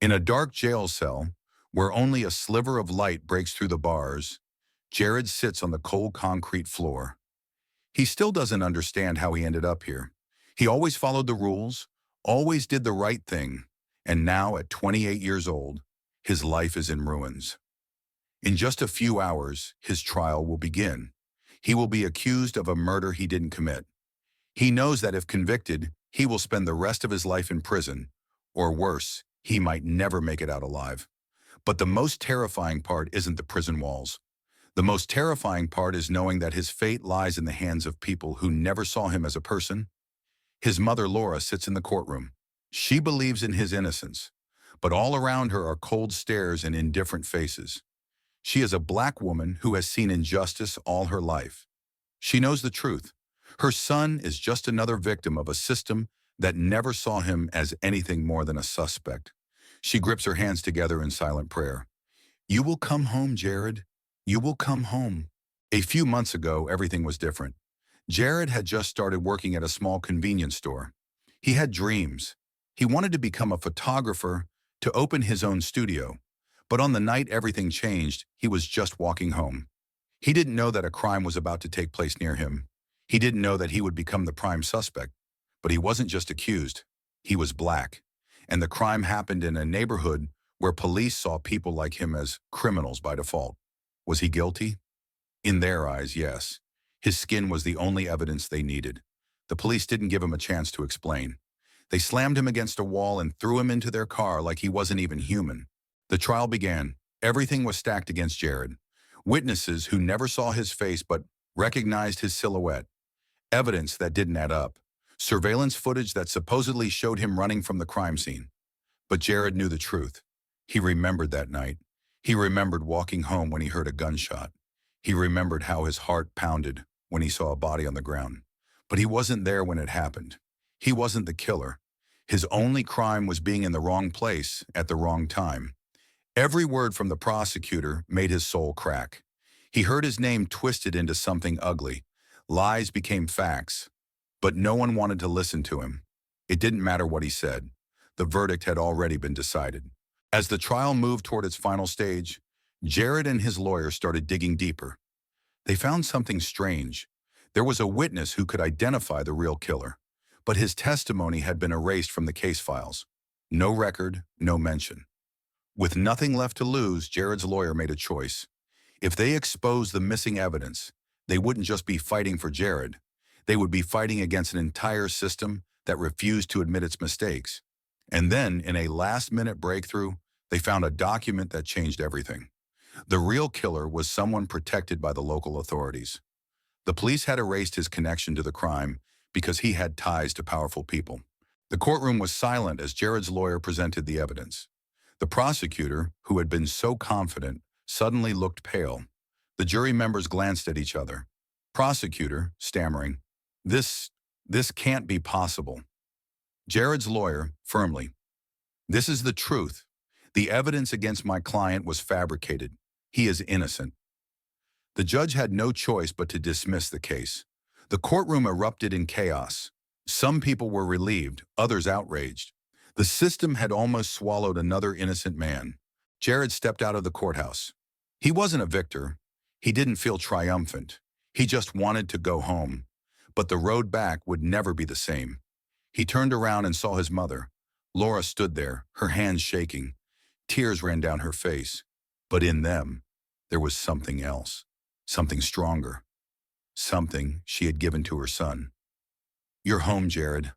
In a dark jail cell, where only a sliver of light breaks through the bars, Jared sits on the cold concrete floor. He still doesn't understand how he ended up here. He always followed the rules, always did the right thing, and now at 28 years old, his life is in ruins. In just a few hours, his trial will begin. He will be accused of a murder he didn't commit. He knows that if convicted, he will spend the rest of his life in prison, or worse, he might never make it out alive. But the most terrifying part isn't the prison walls. The most terrifying part is knowing that his fate lies in the hands of people who never saw him as a person. His mother, Laura, sits in the courtroom. She believes in his innocence, but all around her are cold stares and indifferent faces. She is a black woman who has seen injustice all her life. She knows the truth. Her son is just another victim of a system that never saw him as anything more than a suspect. She grips her hands together in silent prayer. You will come home, Jared. You will come home. A few months ago, everything was different. Jared had just started working at a small convenience store. He had dreams. He wanted to become a photographer, to open his own studio. But on the night everything changed, he was just walking home. He didn't know that a crime was about to take place near him. He didn't know that he would become the prime suspect. But he wasn't just accused. He was black. And the crime happened in a neighborhood where police saw people like him as criminals by default. Was he guilty? In their eyes, yes. His skin was the only evidence they needed. The police didn't give him a chance to explain. They slammed him against a wall and threw him into their car like he wasn't even human. The trial began. Everything was stacked against Jared. Witnesses who never saw his face but recognized his silhouette. Evidence that didn't add up. Surveillance footage that supposedly showed him running from the crime scene. But Jared knew the truth. He remembered that night. He remembered walking home when he heard a gunshot. He remembered how his heart pounded when he saw a body on the ground. But he wasn't there when it happened. He wasn't the killer. His only crime was being in the wrong place at the wrong time. Every word from the prosecutor made his soul crack. He heard his name twisted into something ugly. Lies became facts. But no one wanted to listen to him. It didn't matter what he said. The verdict had already been decided. As the trial moved toward its final stage, Jared and his lawyer started digging deeper. They found something strange. There was a witness who could identify the real killer, but his testimony had been erased from the case files. No record, no mention. With nothing left to lose, Jared's lawyer made a choice. If they exposed the missing evidence, they wouldn't just be fighting for Jared. They would be fighting against an entire system that refused to admit its mistakes. And then, in a last-minute breakthrough, they found a document that changed everything. The real killer was someone protected by the local authorities. The police had erased his connection to the crime because he had ties to powerful people. The courtroom was silent as Jared's lawyer presented the evidence. The prosecutor, who had been so confident, suddenly looked pale. The jury members glanced at each other. Prosecutor, stammering, This can't be possible. Jared's lawyer, firmly, this is the truth. The evidence against my client was fabricated. He is innocent. The judge had no choice but to dismiss the case. The courtroom erupted in chaos. Some people were relieved, others outraged. The system had almost swallowed another innocent man. Jared stepped out of the courthouse. He wasn't a victor. He didn't feel triumphant. He just wanted to go home. But the road back would never be the same. He turned around and saw his mother. Laura stood there, her hands shaking. Tears ran down her face. But in them, there was something else, something stronger, something she had given to her son. You're home, Jared.